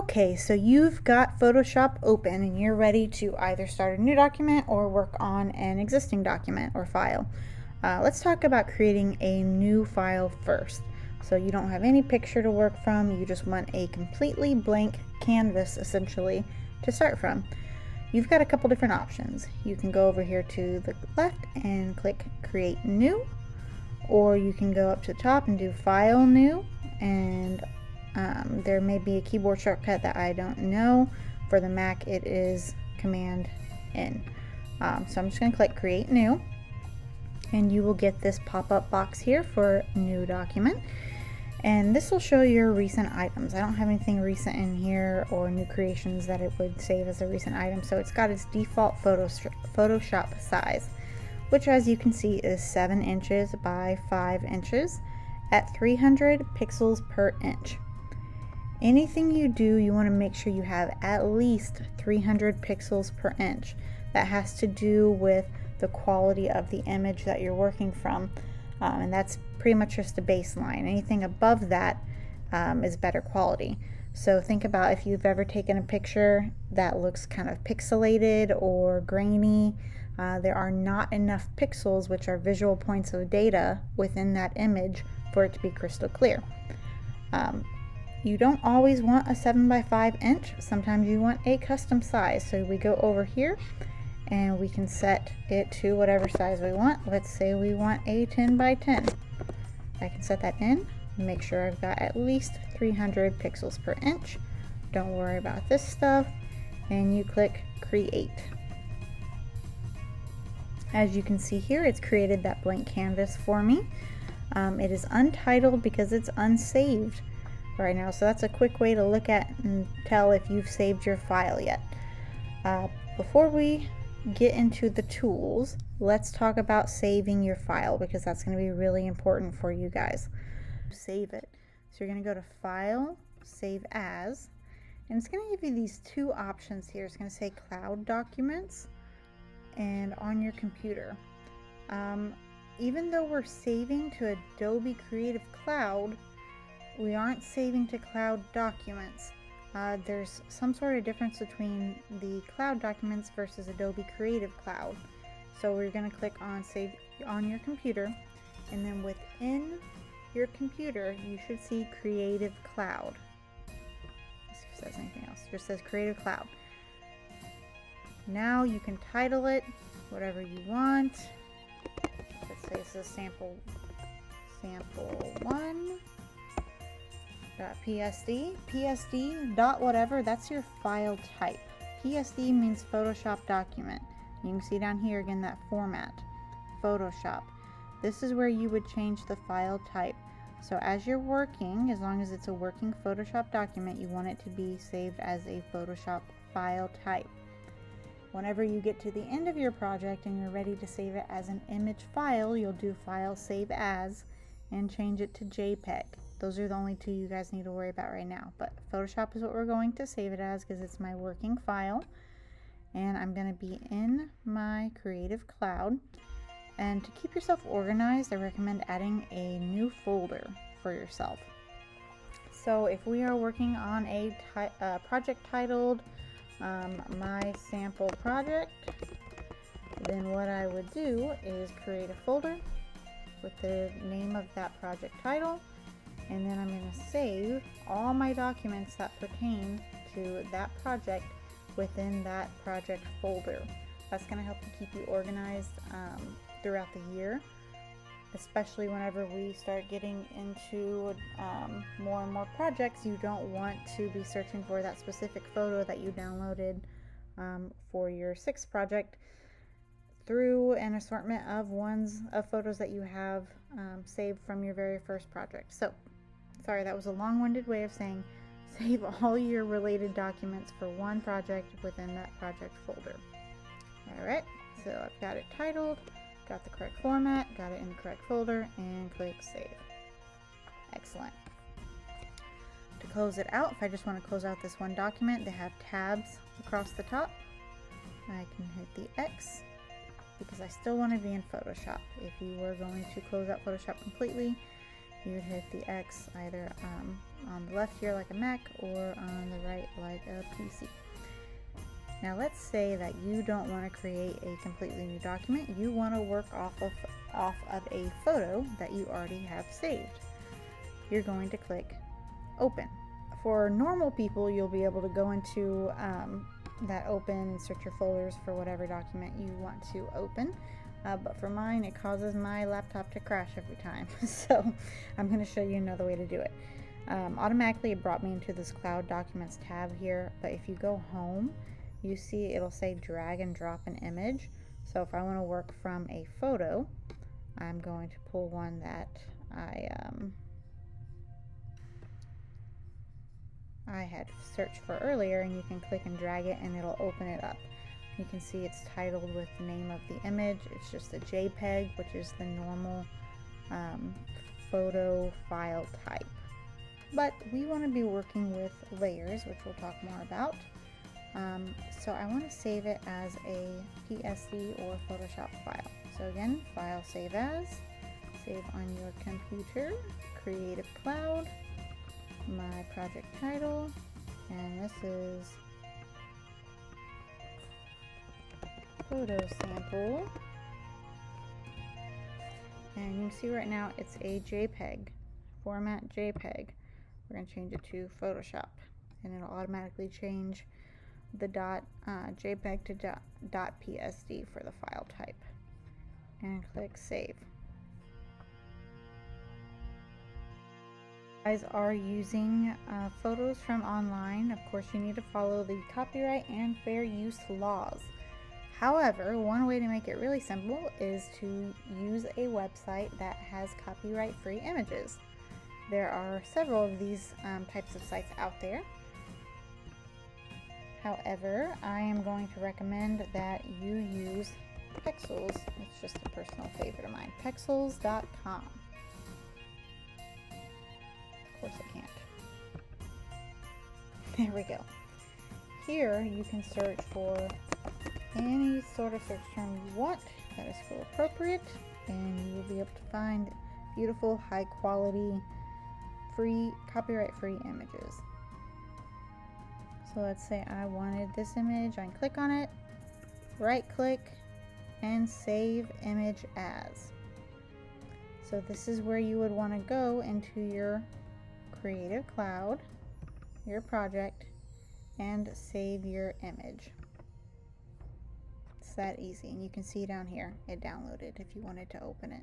Okay, so you've got Photoshop open and you're ready to either start a new document or work on an existing document or file. Let's talk about creating a new file first. So you don't have any picture to work from, you just want a completely blank canvas essentially to start from. You've got a couple different options. You can go over here to the left and click Create New, or you can go up to the top and do File New, and there may be a keyboard shortcut that I don't know. For the Mac it is Command N. So I'm just going to click Create New, and you will get this pop-up box here for New Document, and this will show your recent items. I don't have anything recent in here or new creations that it would save as a recent item, so it's got its default Photoshop size, which as you can see is 7 inches by 5 inches at 300 pixels per inch. Anything you do, you want to make sure you have at least 300 pixels per inch. That has to do with the quality of the image that you're working from, and that's pretty much just a baseline. Anything above that is better quality. So think about if you've ever taken a picture that looks kind of pixelated or grainy. There are not enough pixels, which are visual points of data, within that image for it to be crystal clear. You don't always want a 7 by 5 inch. Sometimes you want a custom size. So we go over here and we can set it to whatever size we want. Let's say we want a 10 by 10. I can set that in, make sure I've got at least 300 pixels per inch. Don't worry about this stuff, and you click Create. As you can see here, it's created that blank canvas for me. It is untitled because it's unsaved right now, so that's a quick way to look at and tell if you've saved your file yet. Before we get into the tools, let's talk about saving your file, because that's going to be really important for you guys. Save it. So you're going to go to File, Save As, and it's going to give you these two options here. It's going to say Cloud Documents and on your computer. Even though we're saving to Adobe Creative Cloud, we aren't saving to Cloud Documents. There's some sort of difference between the Cloud Documents versus Adobe Creative Cloud. So we're going to click on Save on your computer, and then within your computer you should see Creative Cloud. Let's see if it says anything else. It just says Creative Cloud. Now you can title it whatever you want. Let's say this is sample 1. .psd, psd dot whatever, that's your file type. PSD means Photoshop document. You can see down here again that format, Photoshop. This is where you would change the file type. So as you're working, as long as it's a working Photoshop document, you want it to be saved as a Photoshop file type. Whenever you get to the end of your project and you're ready to save it as an image file, you'll do File, Save As, and change it to JPEG. Those are the only two you guys need to worry about right now. But Photoshop is what we're going to save it as because it's my working file. And I'm going to be in my Creative Cloud. And to keep yourself organized, I recommend adding a new folder for yourself. So if we are working on a project titled My Sample Project, then what I would do is create a folder with the name of that project title. And then I'm going to save all my documents that pertain to that project within that project folder. That's going to help you keep you organized throughout the year, especially whenever we start getting into more and more projects. You don't want to be searching for that specific photo that you downloaded for your 6th project through an assortment of photos that you have saved from your very first project. So sorry, that was a long-winded way of saying save all your related documents for one project within that project folder. Alright, so I've got it titled, got the correct format, got it in the correct folder, and click Save. Excellent. To close it out, if I just want to close out this one document, they have tabs across the top. I can hit the X because I still want to be in Photoshop. If you were going to close out Photoshop completely, you would hit the X either on the left here like a Mac or on the right like a PC. Now let's say that you don't want to create a completely new document. You want to work off of a photo that you already have saved. You're going to click Open. For normal people, you'll be able to go into that Open and search your folders for whatever document you want to open. But for mine, it causes my laptop to crash every time. So I'm going to show you another way to do it. Automatically it brought me into this Cloud Documents tab here, but if you go home, you see it'll say drag and drop an image. So if I want to work from a photo, I'm going to pull one that I had searched for earlier, and you can click and drag it and it'll open it up. You can see it's titled with the name of the image. It's just a JPEG, which is the normal photo file type. But we want to be working with layers, which we'll talk more about. So I want to save it as a PSD or Photoshop file. So again, File, Save As, save on your computer, Creative Cloud, my project title, and this is Photo Sample. And you can see right now it's a JPEG, format JPEG. We're going to change it to Photoshop, and it'll automatically change the JPEG to .PSD for the file type, and click Save. You guys are using photos from online. Of course, you need to follow the copyright and fair use laws. However, one way to make it really simple is to use a website that has copyright-free images. There are several of these types of sites out there. However, I am going to recommend that you use Pexels. It's just a personal favorite of mine. Pexels.com. Of course I can't. There we go. Here you can search for any sort of search term you want that is full appropriate, and you will be able to find beautiful, high quality, free, copyright-free images. So let's say I wanted this image. I can click on it, right click, and save image as. So this is where you would want to go into your Creative Cloud, your project, and save your image. It's that easy, and you can see down here it downloaded if you wanted to open it.